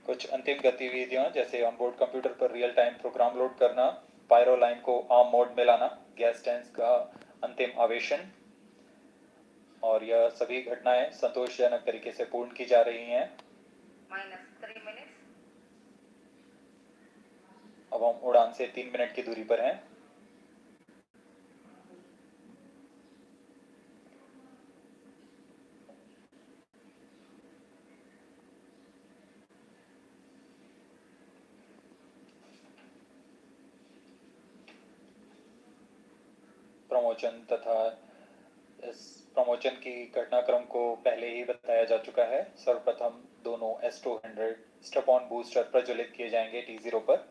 कुछ अंतिम गतिविधियां जैसे ऑनबोर्ड कंप्यूटर पर रियल टाइम प्रोग्राम लोड करना, पायरो लाइन को आर्म मोड में लाना, गैस टैंक का अंतिम आवेशन, और यह सभी घटनाएं संतोषजनक तरीके से पूर्ण की जा रही हैं। -3 minutes. अब हम उड़ान से 3 मिनट की दूरी पर हैं। प्रमोशन तथा इस प्रमोशन की घटनाक्रम को पहले ही बताया जा चुका है। सर्वप्रथम दोनों S200 स्टेप ऑन बूस्टर प्रज्वलित किए जाएंगे T0 पर।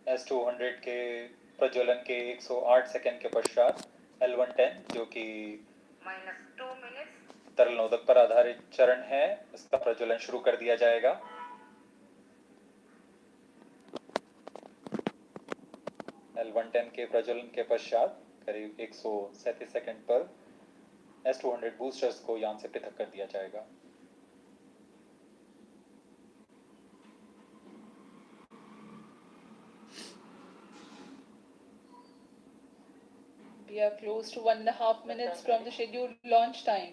S200 के प्रज्वलन के 108 सेकंड के पश्चात L110 जो कि -2 minutes. तरल नोदक पर आधारित चरण है, इसका प्रज्वलन शुरू कर दिया जाएगा। L110 के प्रज्वलन के पश्चात करीब 137 सेकंड पर S200 बूस्टर्स को यान से पृथक कर दिया जाएगा। We are close to 1.5 minutes from the scheduled launch time.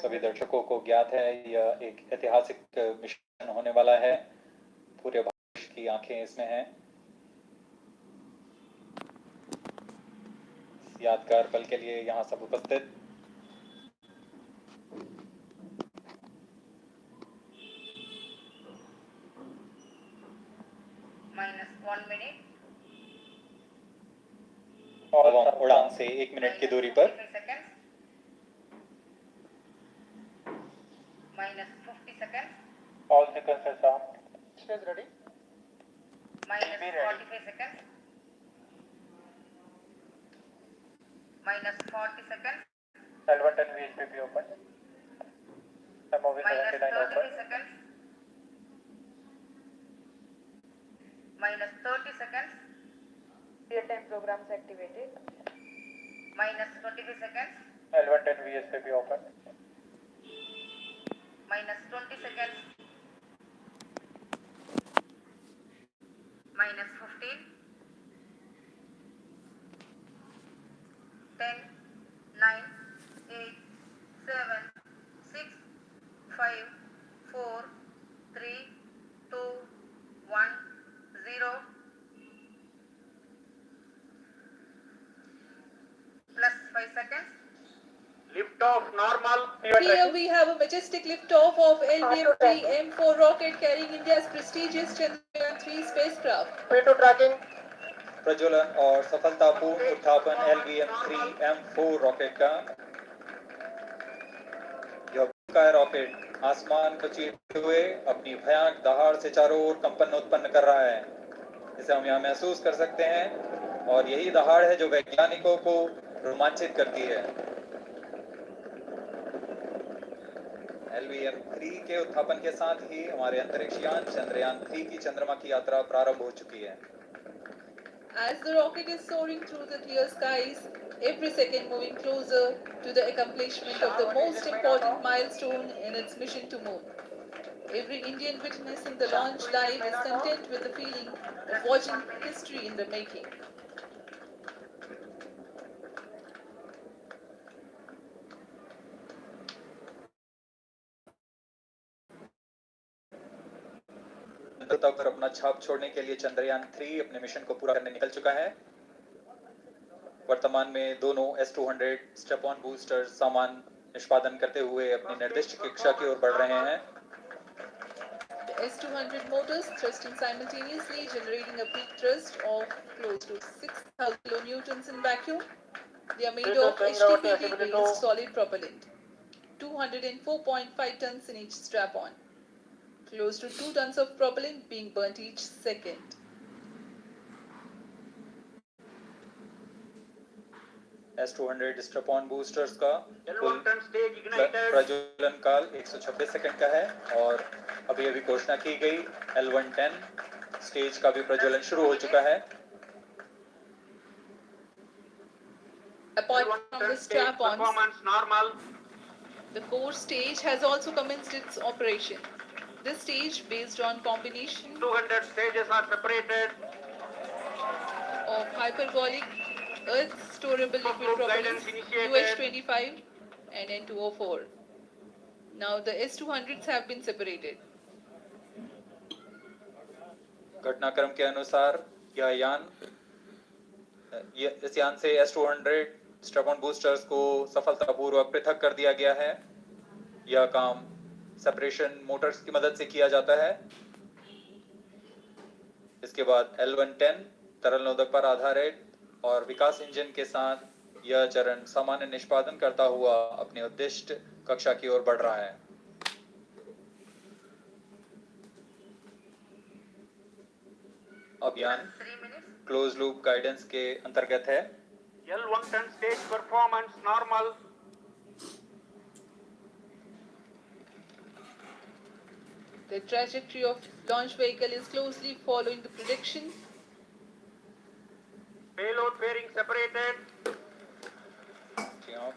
सभी दर्शकों को ज्ञात है यह एक ऐतिहासिक मिशन होने वाला है। पूरे भारत की आंखें इसमें हैं। यादगार पल के लिए यहाँ सब उपस्थित। -1 minute. और उड़ान से 1 मिनट की दूरी पर -50 seconds. All sequences are stage ready. -45 seconds. -40 seconds. L110 VHPP open. MOV 79 -33 open. seconds. -30 seconds. Real-time programs activated. -25 seconds. L110 VHPP open. -20 seconds. -15. 10, 9, 8, 7, 6, 5, 4, 3, 2, 1, 0. Plus 5 seconds. Lift off normal. Here we have a majestic liftoff of LVM-3 M4 rocket carrying India's prestigious Chandrayaan 3 spacecraft. P2 tracking. प्रज्वलन और सफलतापूर्ण उत्थापन LVM-3 M4 rocket का। यह rocket आसमान को चीरते हुए अपनी भयानक दहाड़ से चारों ओर कंपन उत्पन्न कर रहा है, जिसे हम यहाँ महसूस कर सकते हैं, और यही दहाड़ है जो वैज्ञानिकों को रोमांचित करती है। LVM-3 के उत्थापन के साथ ही हमारे अंतरिक्ष यान चंद्रयान 3 की चंद्रमा की यात्रा प्रारंभ हो चुकी है। As the rocket is soaring through the clear skies, every second moving closer to the accomplishment of the most important milestone in its mission to moon. Every Indian witnessing the launch live is content with the feeling of watching history in the making. पर अपना छाप छोड़ने के लिए चंद्रयान 3 अपने mission को पूरा करने निकल चुका है। वर्तमान में दोनों S200 स्टेप ऑन बूस्टर सामान निष्पादन करते हुए अपनी निर्दिष्ट कक्षा की ओर बढ़ रहे हैं। The S200 motors thrusting simultaneously, generating a peak thrust of close to 6,000 kilonewtons in vacuum. They are made of HTPV-based solid propellant, 204.5 tons in each strap-on. Close to 2 tons of propellant being burnt each second. S200 strap-on boosters का कुल L110 stage ignited. प्रज्वलन काल 126 second का है और अभी अभी घोषणा की गई L110 स्टेज का भी प्रज्वलन शुरू हो चुका है। Apart from the L110 stage strap-ons, performance normal. the core stage has also commenced its operation. This stage, based on combination 200 stages are separated. of hyperbolic earth storable liquid Group propellants guidance initiated. UH-25 and N204. Now the S200s have been separated. घटनाक्रम के अनुसार इस यान से S200 strap-on boosters को सफलतापूर्वक पृथक कर दिया गया है। यह काम सेपरेशन मोटर्स की मदद से किया जाता है। इसके बाद L110 तरल नोदक पर आधारित और विकास इंजन के साथ यह चरण सामान्य निष्पादन करता हुआ अपने उद्दिष्ट कक्षा की ओर बढ़ रहा है। अभियान 3 minutes. क्लोज लूप गाइडेंस के अंतर्गत है। L110 stage performance normal. The trajectory of launch vehicle is closely following the prediction. Payload fairing separated.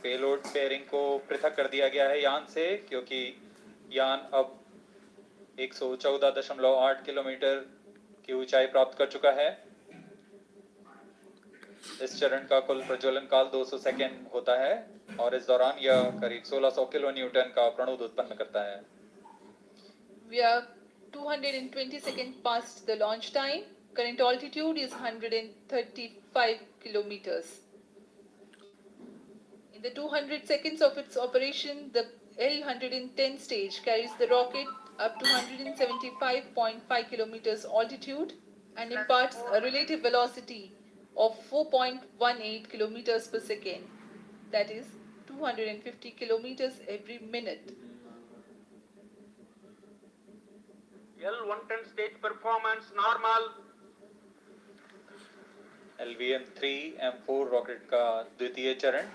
Payload bearing को पृथक कर दिया गया है यान से, क्योंकि यान अब 114.8 किलोमीटर की ऊंचाई प्राप्त कर चुका है। इस चरण का कुल प्रज्वलन काल 200 सेकेंड होता है और इस दौरान यह करीब 1600 किलो न्यूटन का प्रणोद उत्पन्न करता है। We are 220 seconds past the launch time. Current altitude is 135 kilometers. In the 200 seconds of its operation, the L110 stage carries the rocket up to 175.5 kilometers altitude and imparts a relative velocity of 4.18 kilometers per second. That is 250 kilometers every minute. L110 stage performance normal. LVM-3M4 rocket का द्वितीय चरण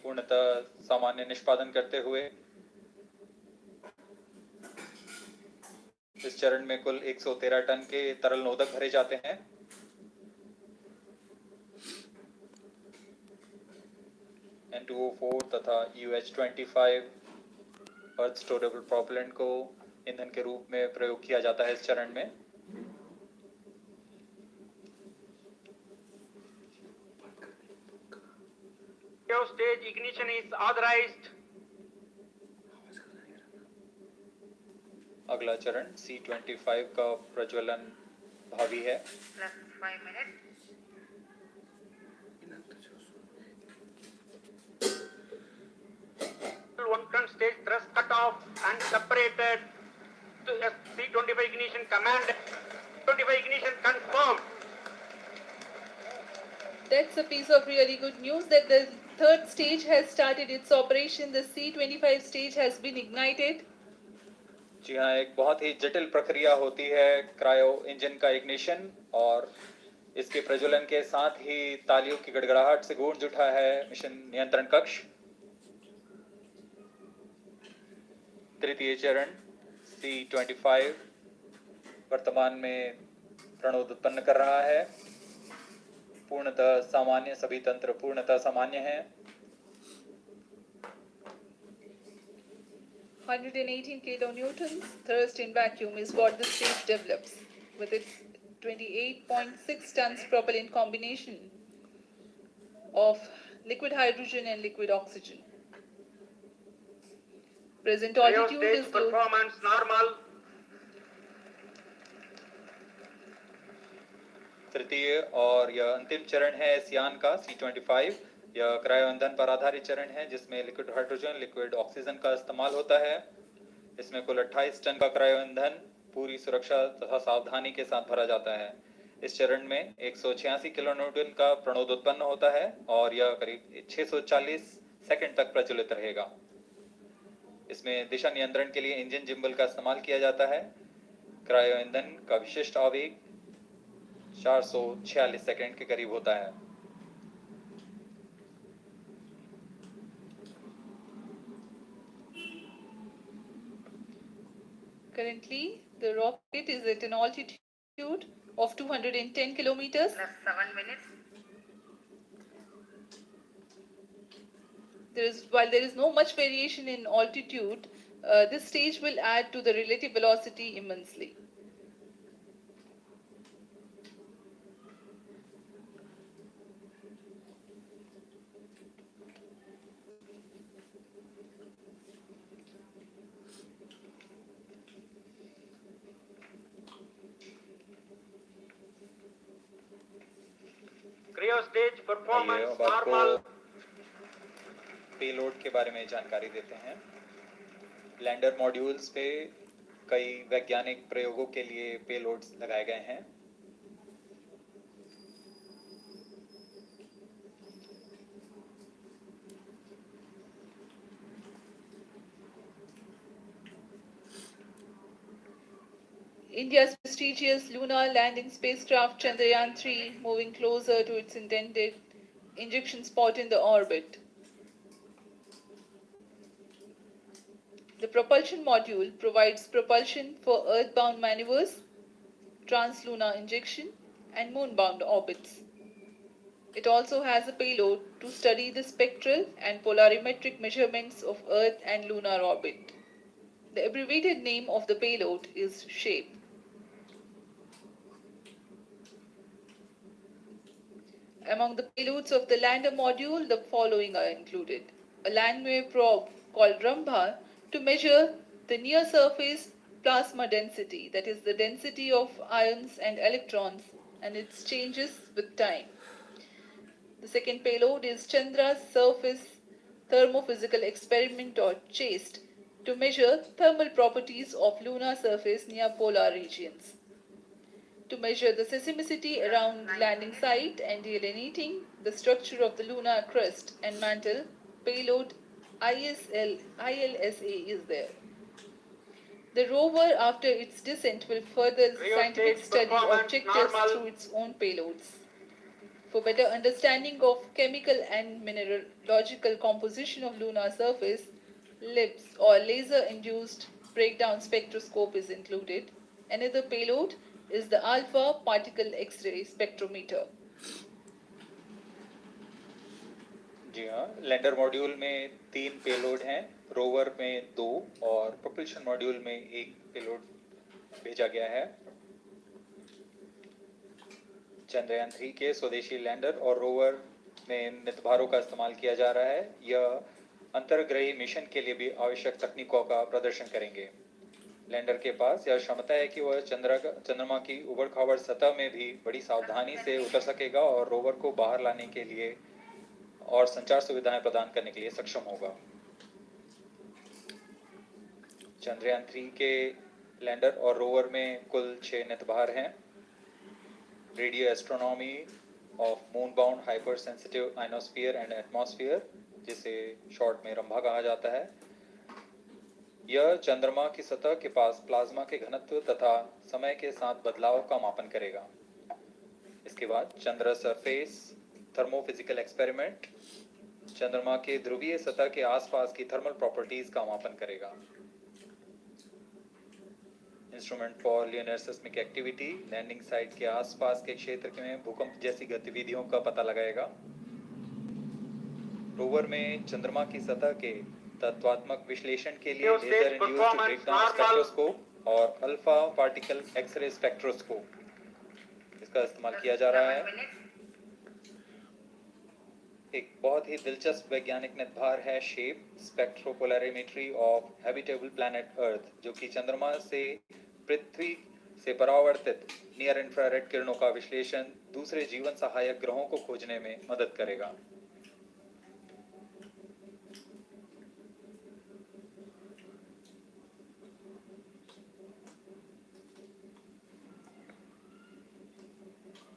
पूर्णतः सामान्य निष्पादन करते हुए इस चरण में कुल 113 टन के तरल नोदक भरे जाते हैं। N204 तथा UH-25 अर्थ स्टोरेबल प्रोपेलेंट को ईंधन के रूप में प्रयोग किया जाता है इस चरण में। Stage ignition is authorized. अगला चरण C-25 का प्रज्वलन भावी है। Plus 5 minutes. L110 stage thrust cut off and separated. To C-25 ignition command. 25 ignition confirmed. That's a piece of really good news that the third stage has started its operation. The C-25 stage has been ignited. जी हाँ, एक बहुत ही जटिल प्रक्रिया होती है cryo engine का ignition और इसके प्रज्वलन के साथ ही तालियों की गड़गड़ाहट से गूंज उठा है मिशन नियंत्रण कक्ष। तृतीय चरण C-25 वर्तमान में प्रणोद उत्पन्न कर रहा है। पूर्णतः सामान्य, सभी तंत्र पूर्णतः सामान्य हैं। 118 kilonewtons thrust in vacuum is what the stage develops with its 28.6 tons propellant combination of liquid hydrogen and liquid oxygen. Present altitude Stage is low. performance normal. तृतीय और यह अंतिम चरण है इस यान का C-25। यह क्रायो ईंधन पर आधारित चरण है जिसमें लिक्विड हाइड्रोजन, लिक्विड ऑक्सीजन का इस्तेमाल होता है। इसमें कुल 28 टन का क्रायो ईंधन पूरी सुरक्षा तथा सावधानी के साथ भरा जाता है। इस चरण में 186 किलो न्यूटन का प्रणोद उत्पन्न होता है और यह करीब 640 सेकंड तक प्रज्वलित रहेगा। इसमें दिशा नियंत्रण के लिए इंजन जिम्बल का इस्तेमाल किया जाता है। क्रायो ईंधन का विशिष्ट आवेग 446 सेकंड के करीब होता है। Currently, the rocket is at an altitude of 210 kilometers. Plus 7 minutes. While there is no much variation in altitude, this stage will add to the relative velocity immensely. Cryo stage आइए performance अब आपको normal. Payload के बारे में जानकारी देते हैं। Lander modules पे कई वैज्ञानिक प्रयोगों के लिए पेलोड्स लगाए गए हैं। India's prestigious lunar landing spacecraft Chandrayaan 3 moving closer to its intended injection spot in the orbit. The propulsion module provides propulsion for earthbound maneuvers, translunar injection, and moonbound orbits. It also has a payload to study the spectral and polarimetric measurements of Earth and lunar orbit. The abbreviated name of the payload is SHAPE. Among the payloads of the lander module, the following are included. A landway probe called Rambha to measure the near surface plasma density, that is the density of ions and electrons and its changes with time. The second payload is Chandra's Surface Thermophysical Experiment or CHASTE to measure thermal properties of lunar surface near polar regions. To measure the seismicity around landing site and delineating the structure of the lunar crust and mantle, payload ILSA is there. The rover, after its descent, will further Cryo scientific stage study performance objectives normal. through its own payloads. For better understanding of chemical and mineralogical composition of lunar surface, LIBS or laser-induced breakdown spectroscope is included. Another payload is the alpha particle X-ray spectrometer. जी हाँ, lander module में 3 payload हैं, rover में 2 और propulsion module में 1 payload भेजा गया है। चंद्रयान 3 के स्वदेशी लैंडर और रोवर में नितभारों का इस्तेमाल किया जा रहा है। यह अंतर्ग्रही मिशन के लिए भी आवश्यक तकनीकों का प्रदर्शन करेंगे। लैंडर के पास यह क्षमता है कि वह चंद्रमा की उबड़-खाबड़ सतह में भी बड़ी सावधानी से उतर सकेगा और रोवर को बाहर लाने के लिए और संचार सुविधाएं प्रदान करने के लिए सक्षम होगा। चंद्रयान 3 के लैंडर और रोवर में कुल 6 नितभार हैं। Radio astronomy of moon bound hyper sensitive ionosphere and atmosphere, जिसे शॉर्ट में रंभा कहा जाता है, यह चंद्रमा की सतह के पास प्लाज्मा के घनत्व तथा समय के साथ बदलाव का मापन करेगा। इसके बाद चंद्र सरफेस थर्मोफिजिकल एक्सपेरिमेंट चंद्रमा के ध्रुवीय सतह के आसपास की थर्मल प्रॉपर्टीज का मापन करेगा। Instrument for linear seismic activity landing site के आसपास के क्षेत्र में भूकंप जैसी गतिविधियों का पता लगाएगा। रोवर में चंद्रमा की सतह के तत्वात्मक विश्लेषण के लिए लेजर इंड्यूस्ड ब्रेकडाउन स्पेक्ट्रोस्कोप और अल्फा पार्टिकल एक्सरे स्पेक्ट्रोस्कोप इसका इस्तेमाल किया जा रहा है। एक बहुत ही दिलचस्प वैज्ञानिक निर्धार है shape स्पेक्ट्रोपोलैरिमेट्री of habitable planet earth, जो कि चंद्रमा से पृथ्वी से परावर्तित नियर इंफ्रारेड किरणों का विश्लेषण दूसरे जीवन सहायक ग्रहों को खोजने में मदद करेगा।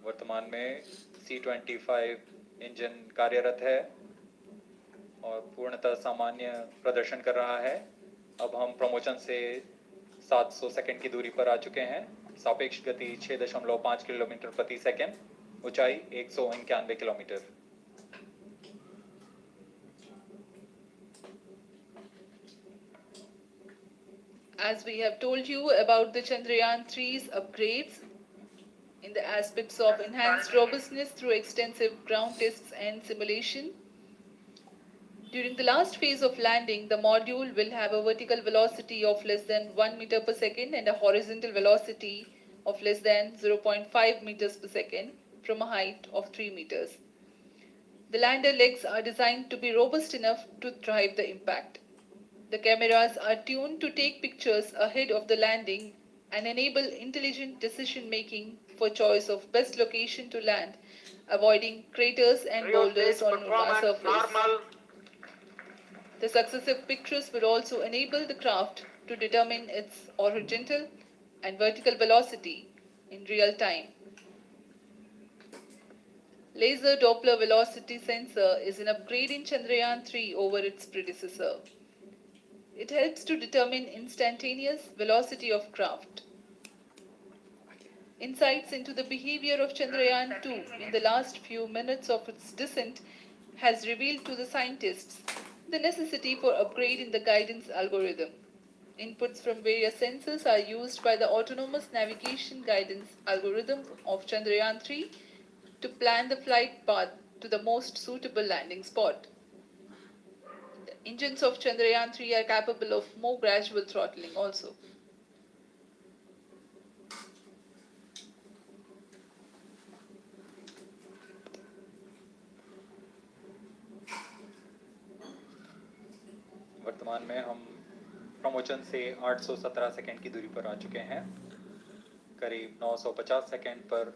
वर्तमान में C-25 इंजन कार्यरत है और पूर्णतः सामान्य प्रदर्शन कर रहा है। अब हम प्रमोशन से 700 सेकंड की दूरी पर आ चुके हैं। सापेक्ष गति 6.5 किलोमीटर प्रति सेकंड, ऊंचाई 191 kilometre. As we have told you about the Chandrayaan 3's upgrades in the aspects of enhanced robustness through extensive ground tests and simulation, during the last phase of landing, the module will have a vertical velocity of less than 1 meter per second and a horizontal velocity of less than 0.5 meters per second from a height of 3 meters. The lander legs are designed to be robust enough to drive the impact. The cameras are tuned to take pictures ahead of the landing and enable intelligent decision making for choice of best location to land, avoiding craters and Rio boulders stage on lunar performance surface. normal. The successive pictures will also enable the craft to determine its horizontal and vertical velocity in real time. Laser Doppler velocity sensor is an upgrade in Chandrayaan 3 over its predecessor. It helps to determine instantaneous velocity of craft. Insights into the behavior of Chandrayaan 2 in the last few minutes of its descent has revealed to the scientists the necessity for upgrading the guidance algorithm. Inputs from various sensors are used by the autonomous navigation guidance algorithm of Chandrayaan 3 to plan the flight path to the most suitable landing spot. The engines of Chandrayaan 3 are capable of more gradual throttling also. वर्तमान में हम promotion से 817 second की दूरी पर आ चुके हैं। करीब 950 सेकंड पर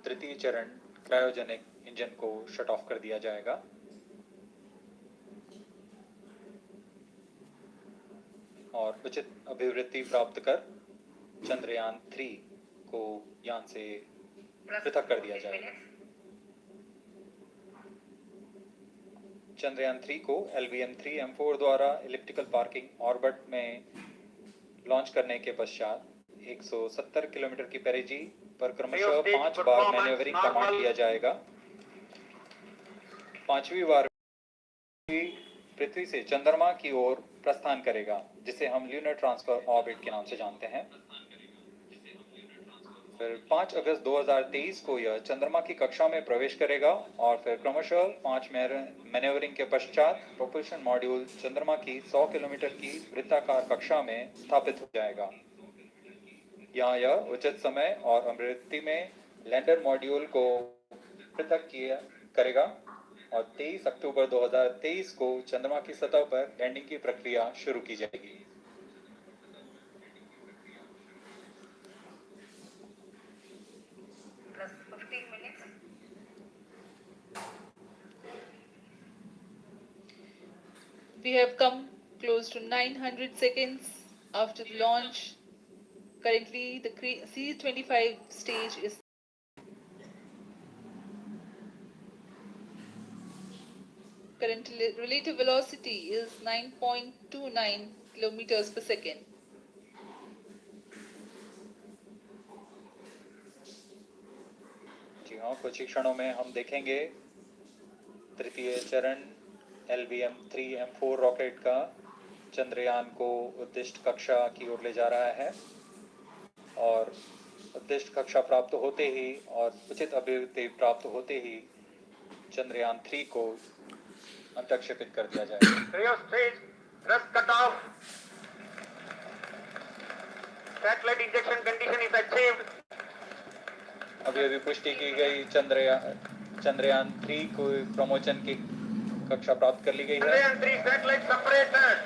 तृतीय चरण क्रायोजेनिक इंजन को शट ऑफ कर दिया जाएगा और उचित अभिवृद्धि प्राप्त कर चंद्रयान 3 को यान से पृथक कर दिया जाएगा। चंद्रयान 3 को LVM-3M4 द्वारा इलिप्टिकल पार्किंग ऑर्बिट में लॉन्च करने के पश्चात 170 किलोमीटर की पेरिजी पर क्रमशः 5 बार मैन्यूवरिंग कमांड दिया जाएगा। पांचवी बार पृथ्वी से चंद्रमा की ओर प्रस्थान करेगा, जिसे हम ल्यूनर ट्रांसफर ऑर्बिट के नाम से जानते हैं। फिर 5 अगस्त 2023 को यह चंद्रमा की कक्षा में प्रवेश करेगा और फिर क्रमशः 5 मैन्यूवरिंग के पश्चात प्रोपल्शन मॉड्यूल चंद्रमा की 100 किलोमीटर की वृत्ताकार कक्षा में स्थापित हो जाएगा। यहाँ यह उचित समय और आवृत्ति में लैंडर मॉड्यूल को पृथक करेगा और 23 अक्टूबर 2023 को चंद्रमा की सतह पर लैंडिंग की प्रक्रिया शुरू की जाएगी। Plus 15 minutes. We have come close to 900 seconds after the launch. Currently, the C-25 stage is current relative velocity is 9.29 kilometers per second. जी हाँ, कुछ ही क्षणों में हम देखेंगे तृतीय चरण LVM-3M4 रॉकेट का चंद्रयान को उद्दिष्ट कक्षा की ओर ले जा रहा है और उद्दिष्ट कक्षा प्राप्त होते ही और उचित अभिवृद्धि प्राप्त होते ही चंद्रयान 3 को अंतक्षेपित कर दिया जाएगा। Rio stage thrust cutoff. Satellite injection condition is achieved. अभी पुष्टि की गई चंद्रयान 3 को प्रमोशन की कक्षा प्राप्त कर ली गई है। Chandrayaan 3 satellite separated.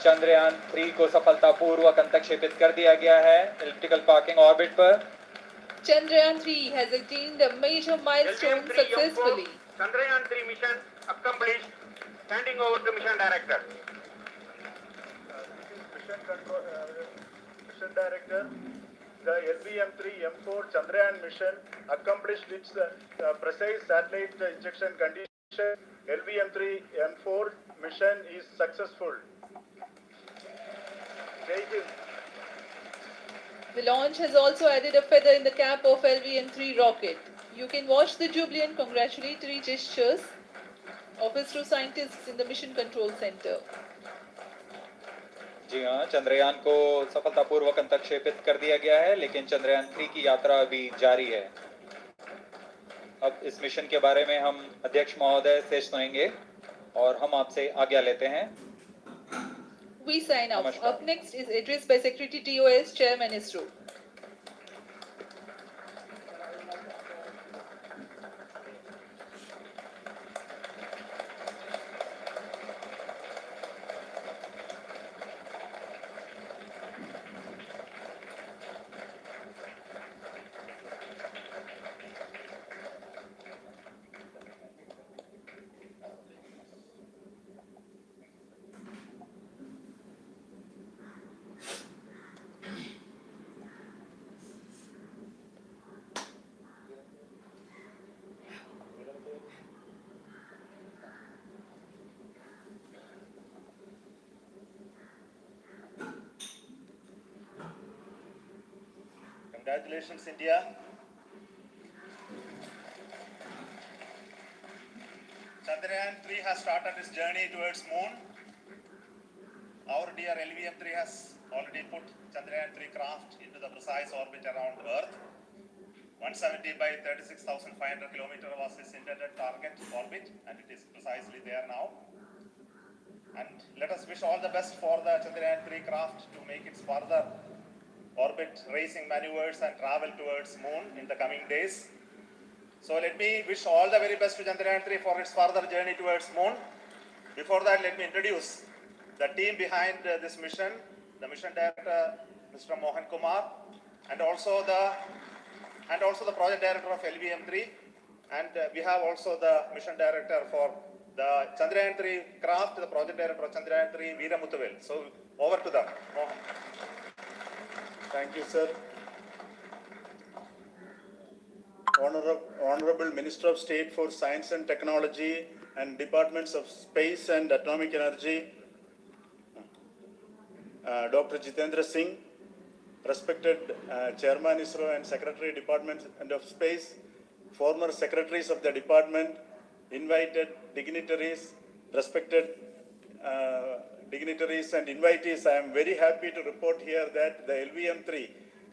चंद्रयान 3 को सफलतापूर्वक अंतक्षेपित कर दिया गया है इलिप्टिकल पार्किंग ऑर्बिट पर। Chandrayaan 3 has attained a major milestone successfully. Chandrayaan 3 mission accomplished. Handing over to mission director. Mission Director, the LVM-3M4 Chandrayaan mission accomplished its precise satellite injection condition. LVM-3M4 mission is successful. Jai Hind. The launch has also added a feather in the cap of LVM-3 rocket. You can watch the jubilant congratulatory gestures of ISRO scientists in the Mission Control Center. जी हाँ, चंद्रयान को सफलतापूर्वक अंतक्षेपित कर दिया गया है, लेकिन चंद्रयान 3 की यात्रा अभी जारी है। अब इस मिशन के बारे में हम अध्यक्ष महोदय से सुनेंगे और हम आपसे आज्ञा लेते हैं। We sign off. नमस्कार। Up next is address by Secretary TOS, Chairman ISRO. Congratulations, India. Chandrayaan 3 has started its journey towards moon. Our dear LVM-3 has already put Chandrayaan 3 craft into the precise orbit around Earth. 170 by 36,500 kilometers was its intended target orbit, and it is precisely there now. And let us wish all the best for the Chandrayaan 3 craft to make its further orbit racing maneuvers and travel towards moon in the coming days. So let me wish all the very best to Chandrayaan 3 for its further journey towards moon. Before that, let me introduce the team behind this mission, the mission director, Mr. Mohan Kumar, and also the project director of LVM3, and we have also the mission director for the Chandrayaan 3 craft, the project director of Chandrayaan 3, Veera Muthuvel. So over to them, Mohan. Thank you, sir. Honorable Minister of State for Science and Technology and Departments of Space and Atomic Energy, Dr. Jitendra Singh, respected Chairman ISRO and Secretary Department of Space, former secretaries of the department, invited dignitaries, respected dignitaries and invitees. I am very happy to report here that the LVM-3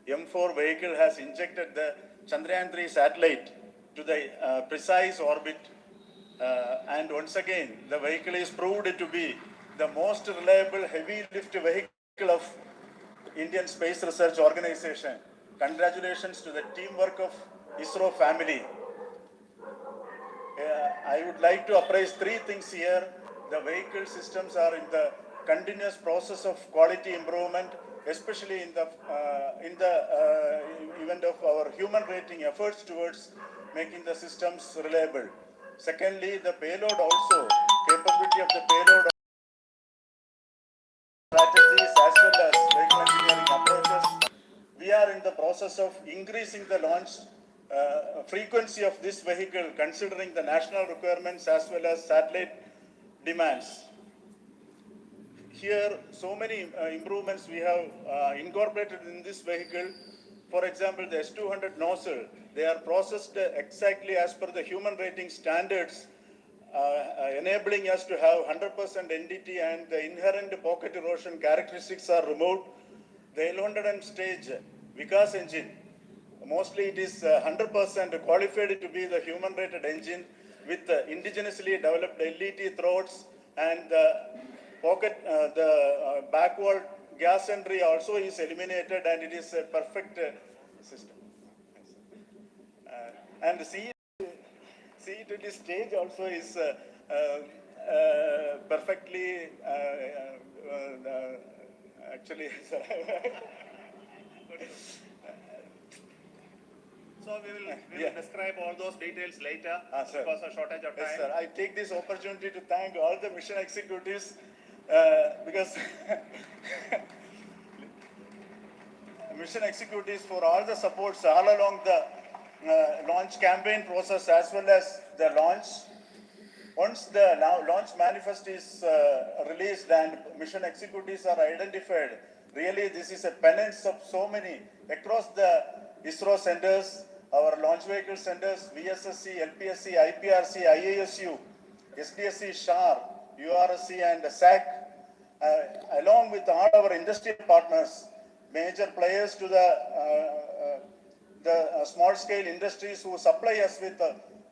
M4 vehicle has injected the Chandrayaan 3 satellite to the precise orbit, and once again the vehicle is proved to be the most reliable heavy lift vehicle of Indian Space Research Organization. Congratulations to the teamwork of ISRO family. I would like to appraise three things here. The vehicle systems are in the continuous process of quality improvement, especially in the event of our human rating efforts towards making the systems reliable. Secondly, the payload also, capability of the payload strategies as well as vehicle engineering approaches. We are in the process of increasing the launch frequency of this vehicle considering the national requirements as well as satellite demands. Here, so many improvements we have incorporated in this vehicle. For example, the S200 nozzle, they are processed exactly as per the human rating standards, enabling us to have 100% NDT, and the inherent pocket erosion characteristics are removed. The L100 stage Vikas engine, mostly it is 100% qualified to be the human rated engine with indigenously developed LET throats, and the backward gas entry also is eliminated, and it is a perfect system. And the C20 stage also is perfectly actually. So we will describe all those details later Sir. because of shortage of time. Yes, sir. I take this opportunity to thank all the mission executives because mission executives for all the supports all along the launch campaign process as well as the launch. Once the launch manifest is released and mission executives are identified, really this is a penance of so many across the ISRO centers, our launch vehicle centers, VSSC, LPSC, IPRC, IASU, SDSC, SHAR, URSC and SAC. along with all our industrial partners, major players to the small scale industries who supply us with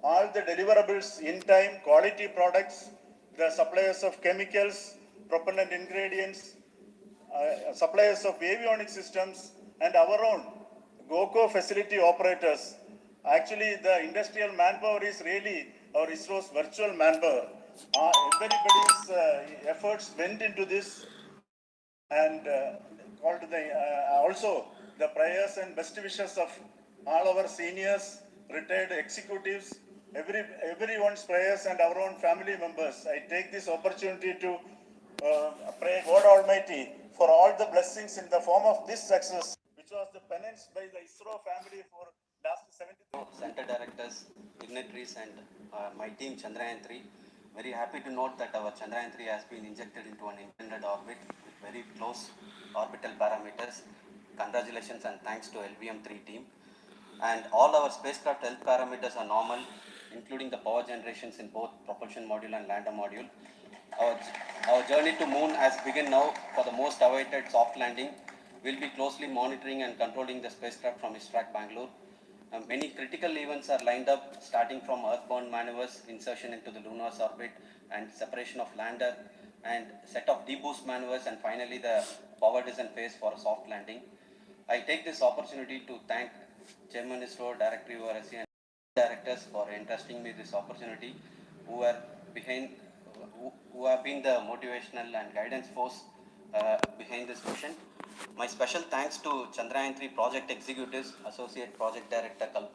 all the deliverables in time, quality products, the suppliers of chemicals, propellant ingredients, suppliers of avionics systems, and our own GOCO facility operators. Actually, the industrial manpower is really our ISRO's virtual manpower. Everybody's efforts went into this, and called also the prayers and best wishes of all our seniors, retired executives, everyone's prayers and our own family members. I take this opportunity to pray God Almighty for all the blessings in the form of this success, which was the penance by the ISRO family for last 73. Center directors, dignitaries, and my team Chandrayaan 3. Very happy to note that our Chandrayaan 3 has been injected into an intended orbit with very close orbital parameters. Congratulations and thanks to LVM3 team. And all our spacecraft health parameters are normal, including the power generations in both propulsion module and lander module. Our journey to moon has begun now for the most awaited soft landing. We'll be closely monitoring and controlling the spacecraft from ISRAC Bangalore. Many critical events are lined up, starting from earthbound maneuvers, insertion into the lunar orbit, and separation of lander, and set of deboost maneuvers, and finally the power descent phase for a soft landing. I take this opportunity to thank Chairman ISRO, Director URSC, and directors for entrusting me this opportunity, who are behind, who have been the motivational and guidance force behind this mission. My special thanks to Chandrayaan 3 project executives, Associate Project Director Kalpana